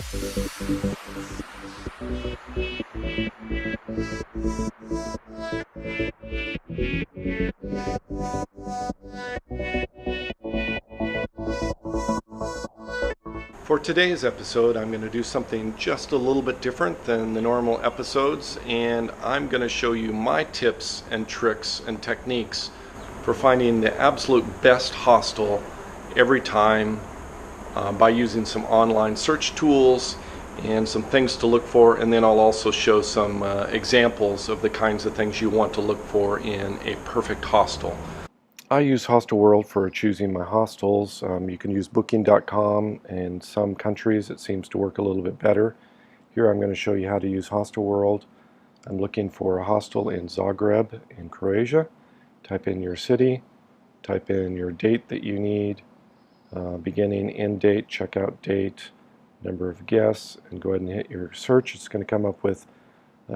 For today's episode, I'm going to do something just a little bit different than the normal episodes, and I'm going to show you my tips and tricks and techniques for finding the absolute best hostel every time by using some online search tools and some things to look for, and then I'll also show some examples of the kinds of things you want to look for in a perfect hostel. I use Hostel World for choosing my hostels. You can use booking.com. In some countries it seems to work a little bit better. Here I'm going to show you how to use Hostel World. I'm looking for a hostel in Zagreb in Croatia. Type in your city, type in your date that you need, beginning, end date, checkout date, number of guests, and go ahead and hit your search. It's going to come up with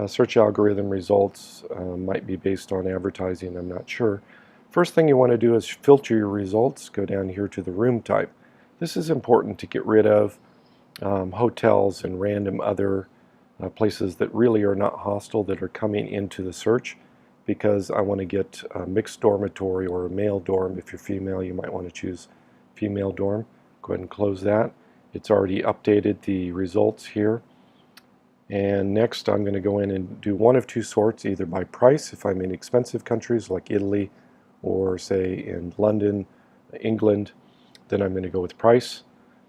search algorithm results. Might be based on advertising, I'm not sure. First thing you want to do is filter your results. Go down here to the room type. This is important to get rid of hotels and random other places that really are not hostel that are coming into the search, because I want to get a mixed dormitory or a male dorm. If you're female, you might want to choose female dorm. Go ahead and close that. It's already updated the results here. And next I'm going to go in and do one of two sorts, either by price if I'm in expensive countries like Italy, or say in London, England, then I'm going to go with price.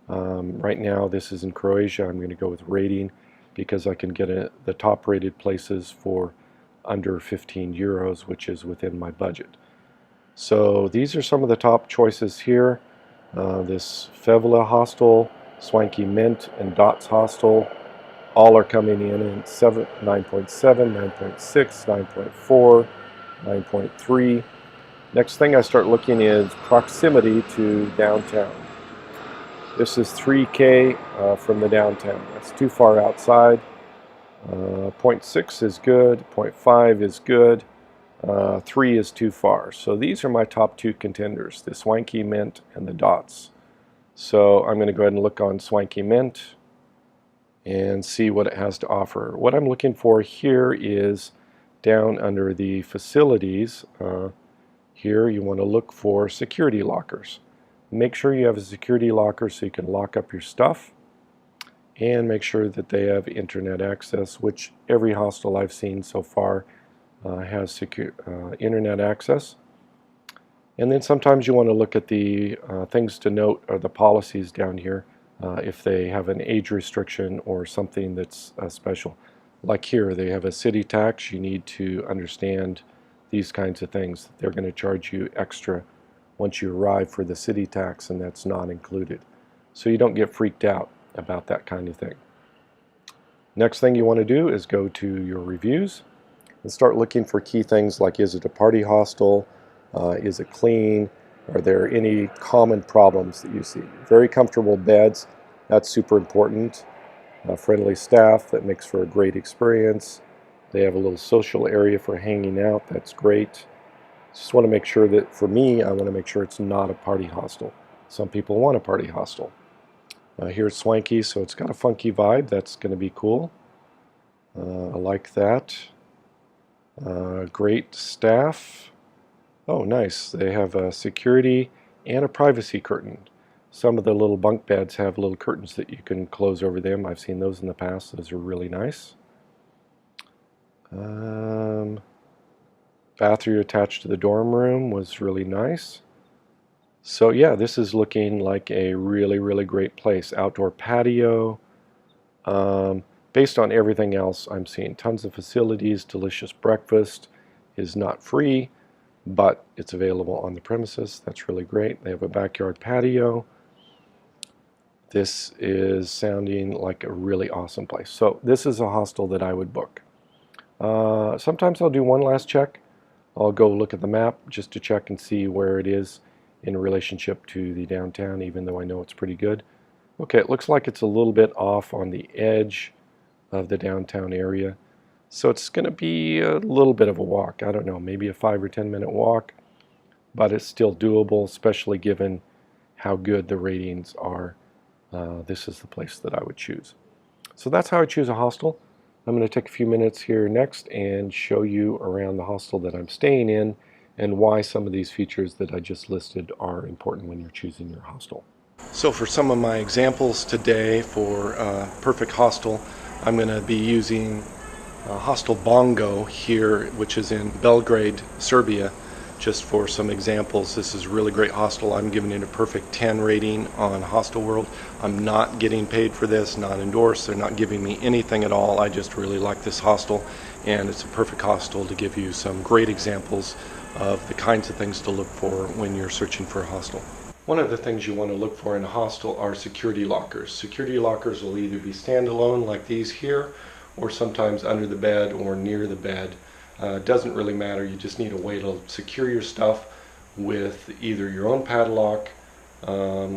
Right now this is in Croatia. I'm going to go with rating because I can get the top rated places for under 15 euros, which is within my budget. So these are some of the top choices here. This Fevela Hostel, Swanky Mint, and Dots Hostel all are coming in 9.7, 9.6, 9.4, 9.3. Next thing I start looking is proximity to downtown. This is 3K from the downtown. That's too far outside. 0.6 is good, 0.5 is good, 3 is too far. So these are my top two contenders, the Swanky Mint and the Dots. So I'm going to go ahead and look on Swanky Mint and see what it has to offer. What I'm looking for here is down under the facilities. Here you want to look for security lockers. Make sure you have a security locker so you can lock up your stuff, and make sure that they have internet access, which every hostel I've seen so far has secure internet access. And then sometimes you want to look at the things to note, or the policies down here, if they have an age restriction or something that's special. Like here, they have a city tax. You need to understand these kinds of things. They're going to charge you extra once you arrive for the city tax, and that's not included. So you don't get freaked out about that kind of thing. Next thing you want to do is go to your reviews and start looking for key things like, is it a party hostel? Is it clean? Are there any common problems that you see? Very comfortable beds, that's super important. Friendly staff, that makes for a great experience. They have a little social area for hanging out, that's great. Just want to make sure that, for me, I want to make sure it's not a party hostel. Some people want a party hostel. Here's Swanky, so it's got a funky vibe, that's going to be cool. I like that. Great staff. Oh, nice. They have a security and a privacy curtain. Some of the little bunk beds have little curtains that you can close over them. I've seen those in the past. Those are really nice. Bathroom attached to the dorm room was really nice. So yeah, this is looking like a really, really great place. Outdoor patio. Based on everything else I'm seeing, tons of facilities, delicious breakfast. Is not free, but it's available on the premises. That's really great. They have a backyard patio. This is sounding like a really awesome place. So this is a hostel that I would book. Sometimes I'll do one last check. I'll go look at the map just to check and see where it is in relationship to the downtown, even though I know it's pretty good. Okay, it looks like it's a little bit off on the edge of the downtown area. So it's going to be a little bit of a walk. I don't know, maybe a 5 or 10 minute walk, but it's still doable, especially given how good the ratings are. This is the place that I would choose. So that's how I choose a hostel. I'm going to take a few minutes here next and show you around the hostel that I'm staying in and why some of these features that I just listed are important when you're choosing your hostel. So for some of my examples today for perfect hostel, I'm going to be using Hostel Bongo here, which is in Belgrade, Serbia. Just for some examples, this is a really great hostel. I'm giving it a perfect 10 rating on Hostel World. I'm not getting paid for this, not endorsed. They're not giving me anything at all. I just really like this hostel, and it's a perfect hostel to give you some great examples of the kinds of things to look for when you're searching for a hostel. One of the things you want to look for in a hostel are security lockers. Security lockers will either be standalone like these here, or sometimes under the bed or near the bed. Doesn't really matter. You just need a way to secure your stuff with either your own padlock,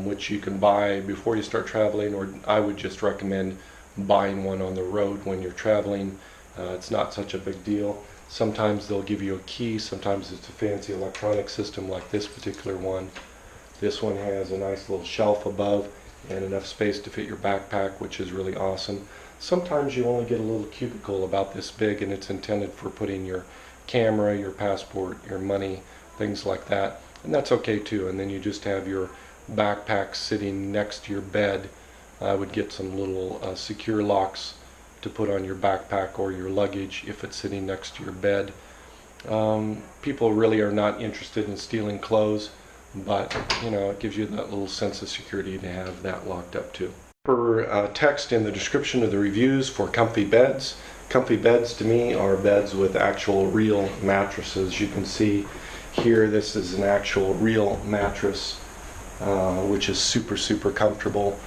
which you can buy before you start traveling, or I would just recommend buying one on the road when you're traveling. It's not such a big deal. Sometimes they'll give you a key, sometimes it's a fancy electronic system like this particular one. This one has a nice little shelf above and enough space to fit your backpack, which is really awesome. Sometimes you only get a little cubicle about this big, and it's intended for putting your camera, your passport, your money, things like that, and that's okay too. And then you just have your backpack sitting next to your bed. I would get some little secure locks to put on your backpack or your luggage if it's sitting next to your bed. People really are not interested in stealing clothes, but you know, it gives you that little sense of security to have that locked up too. For text in the description of the reviews for comfy beds. Comfy beds to me are beds with actual real mattresses. You can see here this is an actual real mattress, which is super comfortable.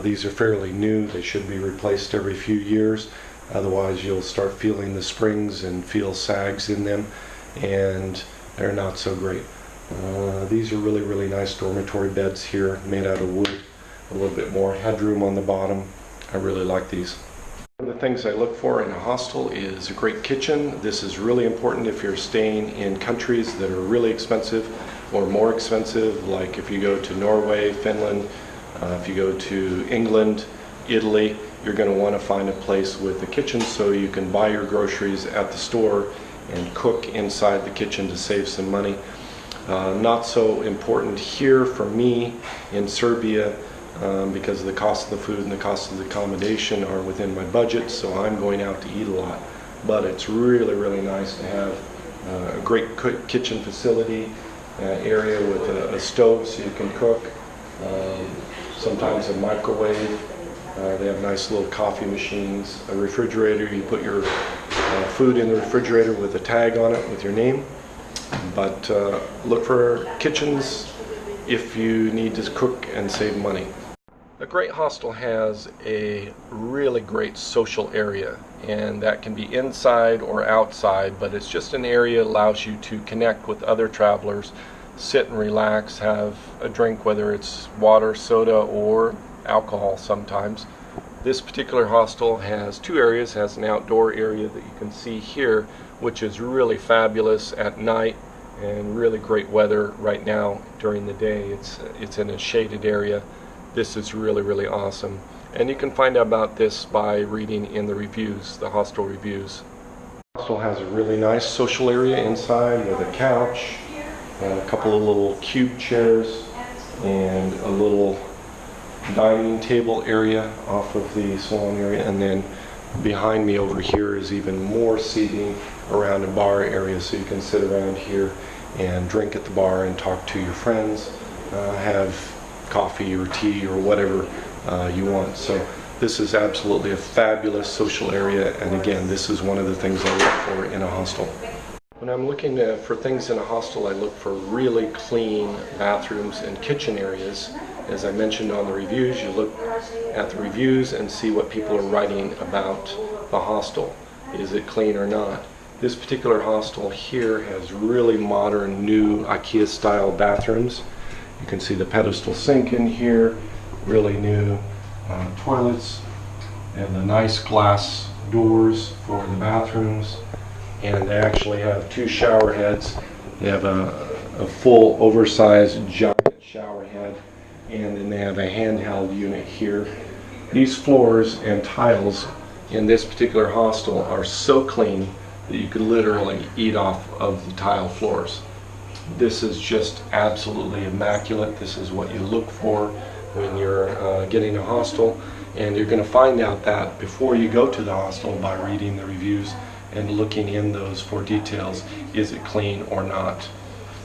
These are fairly new. They should be replaced every few years, otherwise you'll start feeling the springs and feel sags in them, and they're not so great. These are really nice dormitory beds here, made out of wood. A little bit more headroom on the bottom. I really like these. One of the things I look for in a hostel is a great kitchen. This is really important if you're staying in countries that are really expensive or more expensive, like if you go to Norway, Finland, if you go to England, Italy, you're going to want to find a place with a kitchen so you can buy your groceries at the store and cook inside the kitchen to save some money. Not so important here for me in Serbia, because the cost of the food and the cost of the accommodation are within my budget, so I'm going out to eat a lot. But it's really nice to have a great kitchen facility area with a stove so you can cook, sometimes a microwave. They have nice little coffee machines, a refrigerator. You put your food in the refrigerator with a tag on it with your name. But look for kitchens if you need to cook and save money. A great hostel has a really great social area, and that can be inside or outside, but it's just an area that allows you to connect with other travelers, sit and relax, have a drink, whether it's water, soda, or alcohol sometimes. This particular hostel has two areas. It has an outdoor area that you can see here, which is really fabulous at night, and really great weather right now during the day. It's in a shaded area. This is really awesome, and you can find out about this by reading in the reviews, the hostel reviews. The hostel has a really nice social area inside with a couch, and a couple of little cube chairs, and a little dining table area off of the salon area, and then behind me over here is even more seating around a bar area, so you can sit around here and drink at the bar and talk to your friends, have coffee or tea or whatever you want. So this is absolutely a fabulous social area, and again, this is one of the things I look for in a hostel. When I'm looking for things in a hostel, I look for really clean bathrooms and kitchen areas. As I mentioned on the reviews, you look at the reviews and see what people are writing about the hostel. Is it clean or not? This particular hostel here has really modern, new IKEA style bathrooms. You can see the pedestal sink in here, really new toilets, and the nice glass doors for the bathrooms. And they actually have two shower heads. They have a full oversized giant shower head, and then they have a handheld unit here These floors and tiles in this particular hostel are so clean that you could literally eat off of the tile floors. This is just absolutely immaculate. This is what you look for when you're getting a hostel, and you're going to find out that before you go to the hostel by reading the reviews and looking in those for details. Is it clean or not?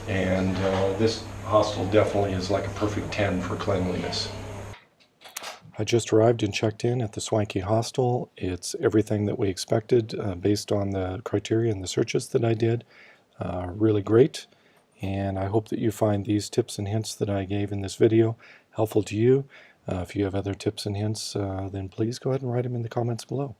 And this hostel definitely is like a perfect 10 for cleanliness. I just arrived and checked in at the swanky hostel. It's everything that we expected based on the criteria and the searches that I did. Really great, and I hope that you find these tips and hints that I gave in this video helpful to you. If you have other tips and hints, then please go ahead and write them in the comments below.